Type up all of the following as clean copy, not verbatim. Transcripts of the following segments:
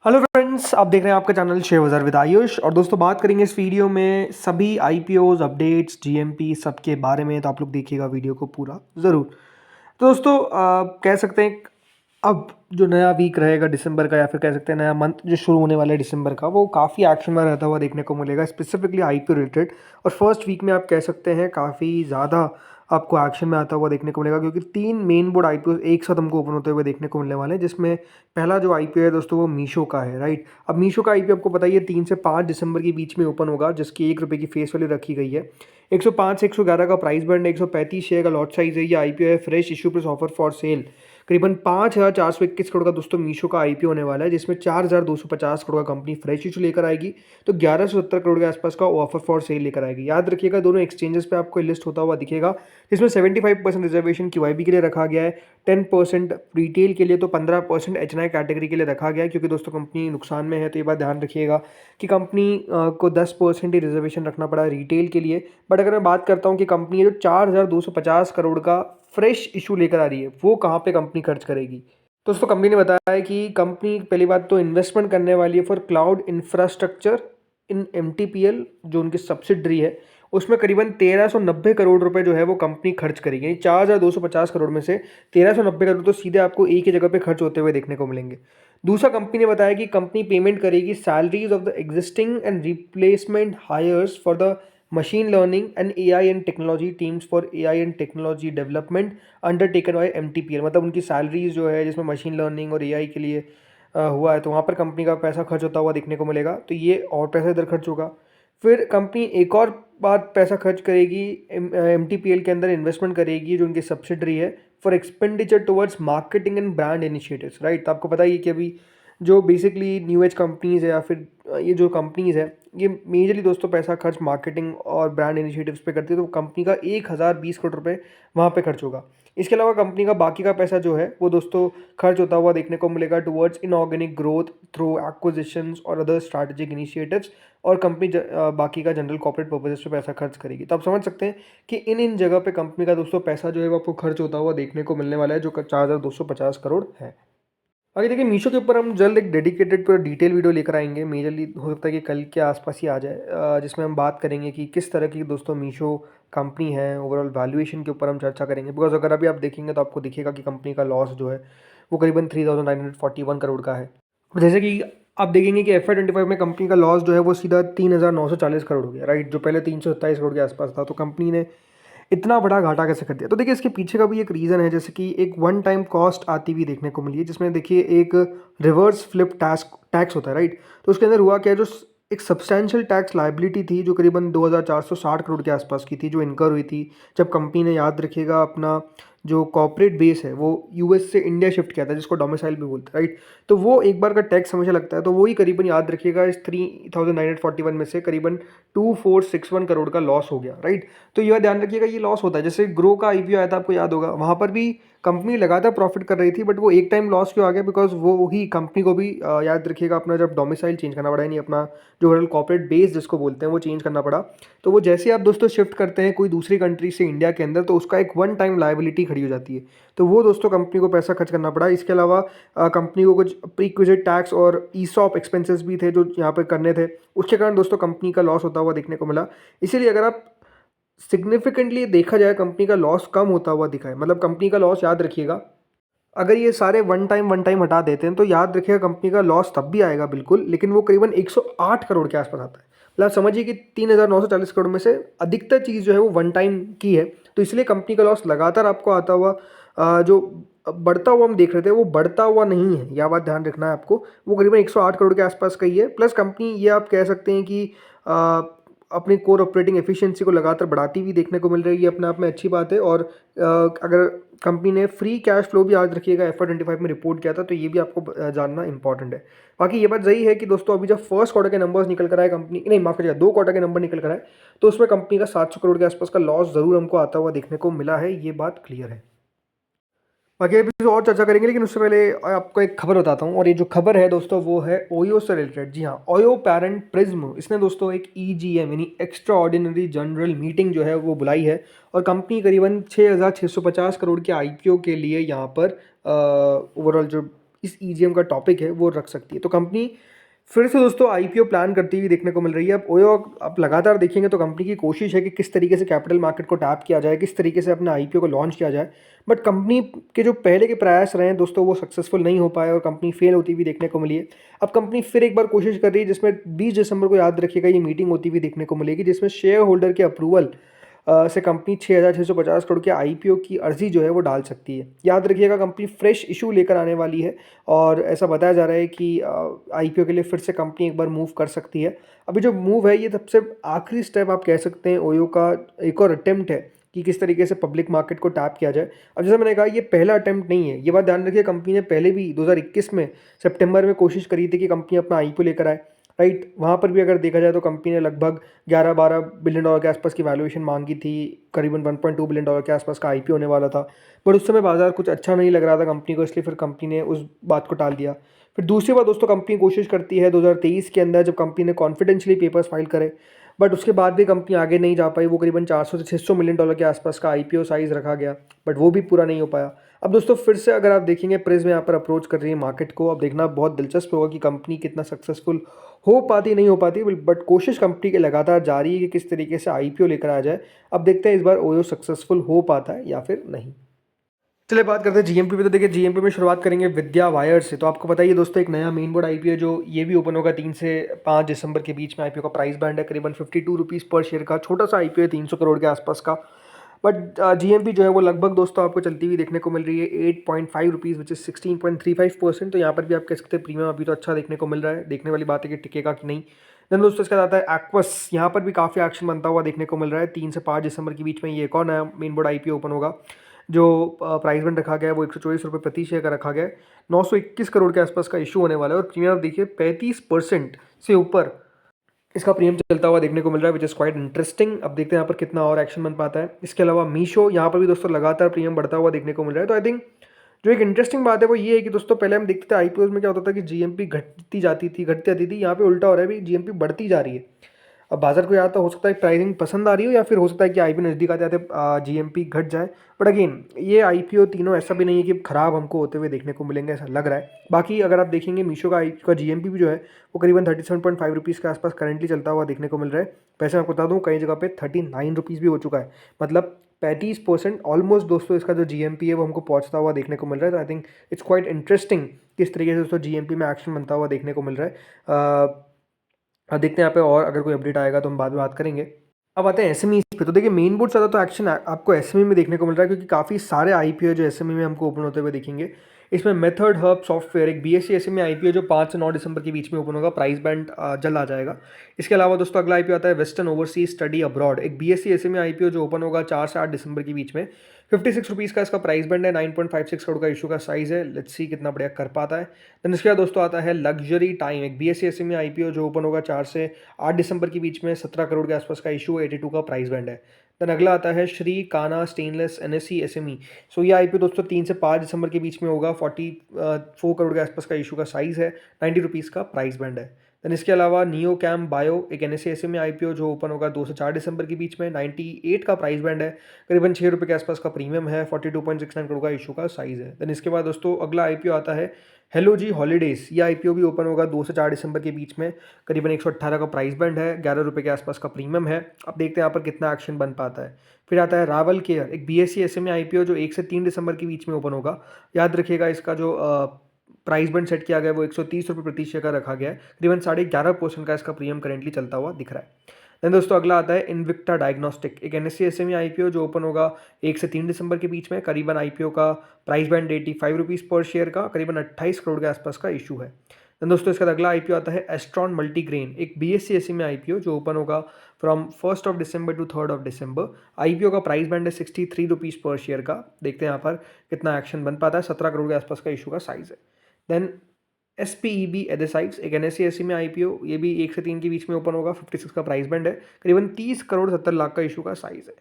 Hello friends, आप देख रहे हैं आपका चैनल शेयर बाजार विद आयुष। और दोस्तों बात करेंगे इस वीडियो में सभी आईपीओज अपडेट्स जीएमपी सबके बारे में। तो आप लोग देखिएगा वीडियो को पूरा ज़रूर। तो दोस्तों कह सकते हैं अब जो नया वीक रहेगा दिसंबर का, या फिर कह सकते हैं नया मंथ जो शुरू होने वाला है दिसंबर का, वो काफ़ी एक्शन में रहता हुआ देखने को मिलेगा, स्पेसिफिकली आईपीओ रिलेटेड। और फर्स्ट वीक में आप कह सकते हैं काफ़ी ज़्यादा आपको एक्शन में आता हुआ देखने को मिलेगा, क्योंकि 3 मेन बोर्ड आईपीओ एक साथ हमको ओपन होते हुए देखने को मिलने वाले हैं। जिसमें पहला जो आईपीओ है दोस्तों वो मीशो का है, राइट। अब मीशो का आईपीओ आपको पता ही है 3 से 5 दिसंबर के बीच में ओपन होगा, जिसकी ₹1 की फेस वैल्यू रखी गई है। 105 से 111 का प्राइस बैंड है, 135 शेयर का लॉट साइज है। ये आईपीओ है fresh issue plus offer for sale. करीबन 5,421 करोड़ का दोस्तों मीशो का आईपीओ होने वाला है, जिसमें 4,250 करोड़ का कंपनी फ्रेश इशू लेकर आएगी, तो 1170 करोड़ के आसपास का ऑफर फॉर सेल लेकर आएगी। याद रखिएगा दोनों एक्सचेंजेस पे आपको लिस्ट होता हुआ दिखेगा, जिसमें 75% रिजर्वेशन क्यूआईबी के लिए रखा गया है, 10% रिटेल के लिए, तो 15% एचएनआई कैटेगरी के लिए रखा गया है। क्योंकि दोस्तों कंपनी नुकसान में है, तो ये बात ध्यान रखिएगा कि कंपनी को 10% ही रिजर्वेशन रखना पड़ा है रिटेल के लिए। बट अगर मैं बात करता हूँ कि कंपनी जो 4,250 करोड़ का फ्रेश इशू लेकर आ रही है, वो कहाँ पे कंपनी खर्च करेगी। दोस्तों कंपनी ने बताया है कि कंपनी पहली बात तो इन्वेस्टमेंट करने वाली है फॉर क्लाउड इंफ्रास्ट्रक्चर इन एमटीपीएल, जो उनकी सब्सिडरी है, उसमें करीबन 1390 करोड़ रुपए जो है वो कंपनी खर्च करेगी। यानी 4,250 करोड़ में से 1390 करोड़ तो सीधे आपको एक ही जगह पे खर्च होते हुए देखने को मिलेंगे। दूसरा, कंपनी ने बताया कि कंपनी पेमेंट करेगी salaries of the existing and replacement hires for the machine learning and AI and technology teams for AI and technology development undertaken by MTPL. मतलब उनकी सैलरीज जो है जिसमें मशीन लर्निंग और एआई के लिए हुआ है, तो वहाँ पर कंपनी का पैसा खर्च होता हुआ देखने को मिलेगा, तो ये और पैसा इधर खर्च होगा। फिर कंपनी एक और बात पैसा खर्च करेगी, एमटीपीएल के अंदर इन्वेस्टमेंट करेगी जो उनकी सब्सिडरी है, for expenditure towards marketing and brand initiatives, right. तो आपको पता ही है कि अभी जो बेसिकली न्यू एज कंपनीज़ है या फिर ये जो कंपनीज़ है, ये मेजरली दोस्तों पैसा खर्च मार्केटिंग और ब्रांड इनिशिएटिव्स पे करती है, तो कंपनी का 1,020 करोड़ रुपए वहाँ पे खर्च होगा। इसके अलावा कंपनी का बाकी का पैसा जो है वो दोस्तों खर्च होता हुआ देखने को मिलेगा towards inorganic growth through acquisitions और अदर स्ट्रैटेजिक इनिशिएटिव्स। और कंपनी बाकी का जनरल कॉर्पोरेट पर्पजेस पे पैसा खर्च करेगी। तो आप समझ सकते हैं कि इन जगह पे कंपनी का दोस्तों पैसा जो है वो आपको खर्च होता हुआ देखने को मिलने वाला है, जो 4,250 करोड़ है। आगे देखिए मीशो के ऊपर हम जल्द एक डेडिकेटेड पूरा डिटेल वीडियो लेकर आएंगे, मेजरली हो सकता है कि कल के आसपास ही आ जाए, जिसमें हम बात करेंगे कि किस तरह की दोस्तों मीशो कंपनी है, ओवरऑल वैल्यूएशन के ऊपर हम चर्चा करेंगे। बिकॉज अगर अभी आप देखेंगे तो आपको दिखेगा कि कंपनी का लॉस जो है वो करीबन 3,941 करोड़ का है। जैसे कि आप देखेंगे कि FY 25 में कंपनी का लॉस जो है वो सीधा 3,940 करोड़ हो गया, राइट, जो पहले 327 करोड़ के आसपास था। तो कंपनी ने इतना बड़ा घाटा कैसे कर दिया? तो देखिए इसके पीछे का भी एक रीज़न है, जैसे कि एक वन टाइम कॉस्ट आती हुई देखने को मिली है, जिसमें देखिए एक रिवर्स फ्लिप टैक्स होता है, राइट। तो उसके अंदर हुआ क्या है, जो एक सब्सटैंशियल टैक्स लाइबिलिटी थी जो करीबन 2,460 करोड़ के आसपास की थी, जो इनकर हुई थी जब कंपनी ने, याद रखिएगा, अपना जो कॉर्पोरेट बेस है वो यूएस से इंडिया शिफ्ट किया था, जिसको डोमिसाइल भी बोलते हैं, राइट। तो वो एक बार का टैक्स हमेशा लगता है, तो वही करीबन, याद रखिएगा, इस 3,941 में से करीबन 2,461 करोड़ का लॉस हो गया, राइट। तो यह ध्यान रखिएगा ये लॉस होता है। जैसे ग्रो का आईपीओ आया था, आपको याद होगा, वहाँ पर भी कंपनी लगातार प्रॉफिट कर रही थी, बट वो एक टाइम लॉस क्यों आ गया? बिकॉज वो ही कंपनी को भी याद रखिएगा अपना जब डोमिसाइल चेंज करना पड़ा, नहीं अपना जो ओवरऑल कॉर्पोरेट बेस जिसको बोलते हैं वो चेंज करना पड़ा। तो वो जैसे आप दोस्तों शिफ्ट करते हैं कोई दूसरी कंट्री से इंडिया के अंदर, तो उसका एक वन टाइम लायबिलिटी खड़ी हो जाती है, तो वो दोस्तों कंपनी को पैसा खर्च करना पड़ा। इसके अलावा कंपनी को कुछ प्रीक्विजिट टैक्स और ईसॉप एक्सपेंसेस भी थे जो यहाँ पर करने थे, उसके कारण दोस्तों कंपनी का लॉस होता हुआ देखने को मिला। इसीलिए अगर आप सिग्निफिकेंटली देखा जाए, कंपनी का लॉस कम होता हुआ दिखा है। मतलब कंपनी का लॉस, याद रखिएगा, अगर ये सारे वन टाइम हटा देते हैं तो याद रखिएगा कंपनी का लॉस तब भी आएगा बिल्कुल, लेकिन वो करीबन 108 करोड़ के आसपास आता है। मतलब समझिए कि 3,940 करोड़ में से अधिकतर चीज़ जो है वो वन टाइम की है, तो इसलिए कंपनी का लॉस लगातार आपको आता हुआ जो बढ़ता हुआ हम देख रहे थे वो बढ़ता हुआ नहीं है, यह बात ध्यान रखना है आपको। वो करीबन 108 करोड़ के आसपास का ही है। प्लस कंपनी, ये आप कह सकते हैं कि अपनी कोर ऑपरेटिंग एफिशिएंसी को लगातार बढ़ाती हुई देखने को मिल रही है, ये अपने आप में अच्छी बात है। और अगर कंपनी ने फ्री कैश फ्लो भी, याद रखिएगा, FY 25 में रिपोर्ट किया था, तो ये भी आपको जानना इंपॉर्टेंट है। बाकी ये बात सही है कि दोस्तों अभी जब फर्स्ट क्वार्टर के नंबर्स निकल कर आए, कंपनी नहीं, माफ करिएगा, 2 क्वार्टर के नंबर निकल कर आए, तो उसमें कंपनी का 700 करोड़ के आसपास का लॉस जरूर हमको आता हुआ देखने को मिला है, ये बात क्लियर है। बाकी अभी और चर्चा करेंगे, लेकिन उससे पहले आपको एक खबर बताता हूँ। और ये जो खबर है दोस्तों वो है ओयो से रिलेटेड। जी हाँ, ओयो पैरेंट प्रिज्म, इसने दोस्तों एक EGM यानी एक्स्ट्रा ऑर्डिनरी जनरल मीटिंग जो है वो बुलाई है। और कंपनी करीबन 6,650 करोड़ के IPO के लिए यहाँ पर ओवरऑल जो इस ईजीएम का टॉपिक है वो रख सकती है। तो कंपनी फिर से दोस्तों आईपीओ प्लान करती हुई देखने को मिल रही है। अब ओयो आप लगातार देखेंगे तो कंपनी की कोशिश है कि किस तरीके से कैपिटल मार्केट को टैप किया जाए, किस तरीके से अपना आईपीओ को लॉन्च किया जाए। बट कंपनी के जो पहले के प्रयास रहे हैं दोस्तों वो सक्सेसफुल नहीं हो पाए और कंपनी फेल होती हुई देखने को मिली है। अब कंपनी फिर एक बार कोशिश कर रही है, जिसमें 20 दिसंबर को याद रखिएगा ये मीटिंग होती हुई देखने को मिलेगी, जिसमें शेयर होल्डर के अप्रूवल से कंपनी 6,650 करोड़ के आईपीओ की अर्जी जो है वो डाल सकती है। याद रखिएगा कंपनी फ्रेश इशू लेकर आने वाली है और ऐसा बताया जा रहा है कि आईपीओ के लिए फिर से कंपनी एक बार मूव कर सकती है। अभी जो मूव है ये सबसे आखिरी स्टेप आप कह सकते हैं, ओयो का एक और अटेम्प्ट है कि किस तरीके से पब्लिक मार्केट को टैप किया जाए। अब जैसे मैंने कहा ये पहला अटेम्प्ट नहीं है, ये बात ध्यान रखिए। कंपनी ने पहले भी 2021 में सितंबर में कोशिश करी थी कि कंपनी अपना आईपीओ लेकर आए, राइट। वहाँ पर भी अगर देखा जाए तो कंपनी ने लगभग 11-12 बिलियन डॉलर के आसपास की वैल्यूएशन मांगी थी, करीबन 1.2 बिलियन डॉलर के आसपास का आईपीओ होने वाला था। बट उस समय बाजार कुछ अच्छा नहीं लग रहा था कंपनी को, इसलिए फिर कंपनी ने उस बात को टाल दिया। फिर दूसरी बात दोस्तों, कंपनी कोशिश करती है 2023 के अंदर, जब कंपनी ने कॉन्फिडेंशियली पेपर्स फाइल करे, बट उसके बाद भी कंपनी आगे नहीं जा पाई। वो करीबन 400 से 600 मिलियन डॉलर के आसपास का आईपीओ साइज़ रखा गया, बट वो भी पूरा नहीं हो पाया। अब दोस्तों फिर से अगर आप देखेंगे प्रिज्म यहाँ पर अप्रोच कर रही है मार्केट को। अब देखना बहुत दिलचस्प होगा कि कंपनी कितना सक्सेसफुल हो पाती नहीं हो पाती, बट कोशिश कंपनी की लगातार जारी है कि किस तरीके से आईपीओ लेकर आ जाए। अब देखते हैं इस बार ओयो सक्सेसफुल हो पाता है या फिर नहीं। चलिए बात करते हैं जीएमपी पे। तो देखिए जीएमपी में शुरुआत करेंगे विद्या वायर से। तो आपको बताइए दोस्तों एक नया मेन बोर्ड आईपीओ जो ये भी ओपन होगा 3 से 5 दिसंबर के बीच में। आईपीओ का प्राइस बैंड है करीबन 52 रुपीज़ पर शेयर का। छोटा सा आईपीओ है 300 करोड़ के आसपास का। बट जीएमपी जो है वो लगभग दोस्तों आपको चलती हुई देखने को मिल रही है 8.5 रुपीज़, विच इज़ 16.35%। तो यहाँ पर भी आप कह सकते हैं प्रीमियम अभी तो अच्छा देखने को मिल रहा है। देखने वाली बात है कि टिकेगा कि नहीं। देन दोस्तों इसके बाद आता है एक्वस। यहाँ पर भी काफ़ी एक्शन बनता हुआ देखने को मिल रहा है। 3 से 5 दिसंबर के बीच में ये एक और नया मेन बोर्ड आईपीओ ओपन होगा। जो प्राइस बैंड रखा गया है वो 124 रुपये प्रति शेयर का रखा गया है। 921 करोड़ के आसपास का इशू होने वाला है और प्रीमियम आप देखिए 35% से ऊपर इसका प्रीमियम चलता हुआ देखने को मिल रहा है, विच इज़ क्वाइट इंटरेस्टिंग। अब देखते हैं यहाँ पर कितना और एक्शन बन पाता है। इसके अलावा मीशो, यहाँ पर भी दोस्तों लगातार प्रीमियम बढ़ता हुआ देखने को मिल रहा है। तो आई थिंक जो एक इंटरेस्टिंग बात है वो ये है कि दोस्तों पहले हम देखते थे आईपीओ में क्या होता था कि जीएमपी घटती जाती थी, यहाँ पे उल्टा हो रहा है, अभी जीएमपी बढ़ती जा रही है। अब बाजार को या तो हो सकता है प्राइसिंग पसंद आ रही हो या फिर हो सकता है कि आईपीओ नज़दीक आते आते जीएमपी घट जाए। बट अगेन ये आईपीओ तीनों ऐसा भी नहीं है कि खराब हमको होते हुए देखने को मिलेंगे, ऐसा लग रहा है। बाकी अगर आप देखेंगे मीशो का जीएमपी भी जो है वो करीबन 37.5 रुपीज़ के आसपास करंटली चलता हुआ देखने को मिल रहा है। वैसे मैं आपको बता दूँ कई जगह पे 39 रुपीज़ भी हो चुका है, मतलब 35% ऑलमोस्ट दोस्तों इसका जो जीएमपी है वो हमको पहुंचता हुआ देखने को मिल रहा है। तो I think it's quite interesting किस तरीके से दोस्तों जीएमपी में एक्शन बनता हुआ देखने को मिल रहा है। देखते हैं यहाँ पे और अगर कोई अपडेट आएगा तो हम बाद में बात करेंगे। अब आते हैं एसएमई पे। तो देखिए मेन बोर्ड ज़्यादा तो एक्शन आपको एसएमई में देखने को मिल रहा है, क्योंकि काफ़ी सारे आईपीओ जो एसएमई में हमको ओपन होते हुए दिखेंगे। इसमें मेथड हब सॉफ्टवेयर एक बीएससी एसएमई आईपीओ जो 5 से 9 दिसंबर के बीच में ओपन होगा, प्राइस बैंड जल्द आ जाएगा। इसके अलावा दोस्तों अगला आईपीओ आता है वेस्टर्न ओवरसीज स्टडी अब्रॉड, एक बीएससी एसएमई आईपीओ जो ओपन होगा 4 से 8 दिसंबर के बीच में। 56 रुपीज़ का इसका प्राइस बैंड है, 9.56 करोड़ का इशू का साइज़ है। लेट्स सी कितना बढ़िया कर पाता है। देन इसके बाद दोस्तों आता है लग्जरी टाइम, एक बीएससी एसएमई आईपीओ जो ओपन होगा 4 से 8 दिसंबर के बीच में। 17 करोड़ के आसपास का इशू है, 82 का प्राइस बैंड है। देन अगला आता है श्री काना स्टेनलेस एनएससी एसएमई। सो ये आईपीओ दोस्तों 3 से 5 दिसंबर के बीच में होगा। 44 करोड़ के आसपास का इशू का साइज़ है, 90 रुपीज़ का प्राइस बैंड है। देन इसके अलावा नियो कैम बायो एक एनएससी एसएमई आईपीओ जो ओपन होगा 2 से 4 दिसंबर के बीच में। 98 का प्राइस बैंड है, करीबन 6 रुपये के आसपास का प्रीमियम है। 42.69 करोड़ का इशू का साइज़ है। देन इसके बाद दोस्तों अगला आईपीओ आता है हेलो जी हॉलीडेज़। ये आईपीओ भी ओपन होगा 2 से 4 दिसंबर के बीच में। करीबन 118 का प्राइस बैंड है, 11 रुपये के आसपास का प्रीमियम है। अब देखते हैं यहाँ पर कितना एक्शन बन पाता है। फिर आता है रावल केयर, एक बीएससी एसएमई आईपीओ जो 1 से 3 दिसंबर के बीच में ओपन होगा। याद रखिएगा इसका जो प्राइस बैंड सेट किया गया है वो 130 रुपये प्रति शेयर का रखा गया है। करीबन 11.5% का इसका प्रीमियम करेंटली चलता हुआ दिख रहा है। देन दोस्तों अगला आता है इनविक्टा डायग्नोस्टिक, एक एनएससी एसएमई आईपीओ जो ओपन होगा 1 से 3 दिसंबर के बीच में। करीबन आईपीओ का प्राइस बैंड 85 रुपीज़ पर शेयर का, करीबन 28 करोड़ के आसपास का इशू है। देन दोस्तों इसका अगला आईपीओ आता है एस्ट्रॉन मल्टीग्रेन, एक बीएससी एसएमई आईपीओ जो ओपन होगा from 1 December to 3 December. IPO का प्राइस बैंड है 63 रुपीज़ पर शेयर का। देखते हैं यहाँ पर कितना एक्शन बन पाता है। 17 करोड़ के आसपास का इशू का साइज़ है। देन SPEB एडेसाइड्स, एक एनएससी एसएमई आईपीओ, ये भी 1 से 3 के बीच में ओपन होगा। 56 का प्राइस बैंड है, करीबन 30 करोड़ 70 लाख का इशू का साइज़ है।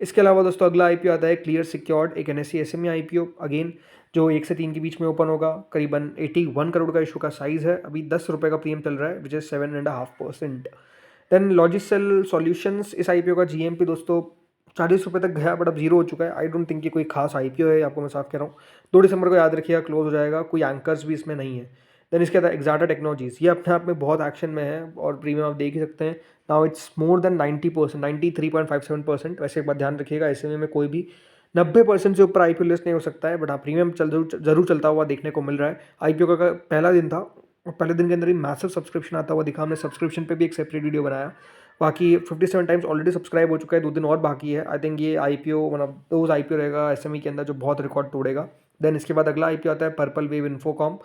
इसके अलावा दोस्तों अगला आईपीओ आता है क्लियर सिक्योर्ड, एक एनएससी एसएमई आईपीओ अगेन जो 1 से 3 के बीच में ओपन होगा। करीबन 81 करोड़ का इशू का साइज़ है। अभी 10 रुपये का प्रीमियम चल रहा है, विच इज़ 7.5%। देन लॉजिसेल सॉल्यूशंस, इस आईपीओ का जीएमपी दोस्तों ₹40 तक गया बट अब ज़ीरो हो चुका है। आई डोंट थिंक कि कोई खास आईपीओ है, आपको मैं साफ कह रहा हूँ। 2 दिसंबर को याद रखिएगा क्लोज हो जाएगा, कोई एंकर्स भी इसमें नहीं है। देन इसके बाद एक्साटा टेक्नोलॉजीज़, ये अपने आप में बहुत एक्शन में है और प्रीमियम आप देख ही सकते हैं। Now it's more than 90%, 93.57%। वैसे एक बात ध्यान रखिएगा, एसएमए में कोई भी 90% से ऊपर आईपीओ लिस्ट नहीं हो सकता है, बट हाँ प्रीमियम जरूर चलता हुआ देखने को मिल रहा है। आईपीओ का पहला दिन था और पहले दिन के अंदर ही मैसिव सब्सक्रिप्शन आता हुआ दिखा। हमने सब्सक्रिप्शन पे भी एक सेपरेट वीडियो बनाया। बाकी 57 टाइम्स ऑलरेडी सब्सक्राइब हो चुका है, 2 दिन और बाकी है। आई थिंक ये IPO one of those IPO रहेगा एसएमई के अंदर जो बहुत रिकॉर्ड तोड़ेगा। देन इसके बाद अगला आईपीओ आता है पर्पल वेव इन्फोकॉम।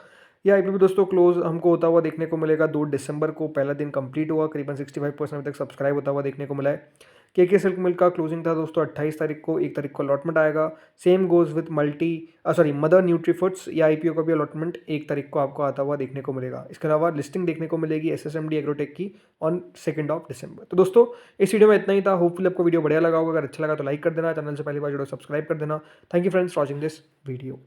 ये आईपीओ भी दोस्तों क्लोज हमको होता हुआ देखने को मिलेगा। 2 दिसंबर को पहला दिन कंप्लीट हुआ, करीबन 65% अभी तक सब्सक्राइब होता हुआ देखने को मिला है। के सिल्क मिल का क्लोजिंग था दोस्तों 28 तारीख को, 1 तारीख को अलॉटमेंट आएगा। Same goes with mother nutri foods, या आईपीओ का भी अलॉटमेंट 1 तारीख को आपको आता हुआ देखने को मिलेगा। इसके अलावा लिस्टिंग देखने को मिलेगी एसएसएमडी एग्रोटेक की ऑन 2 दिसंबर। तो दोस्तों इस वीडियो में इतना ही था। होपफुली आपको वीडियो बढ़िया लगा होगा। अगर अच्छा लगा तो लाइक कर देना, चैनल से पहली बार जुड़ो सब्सक्राइब कर देना। Thank you friends watching this video.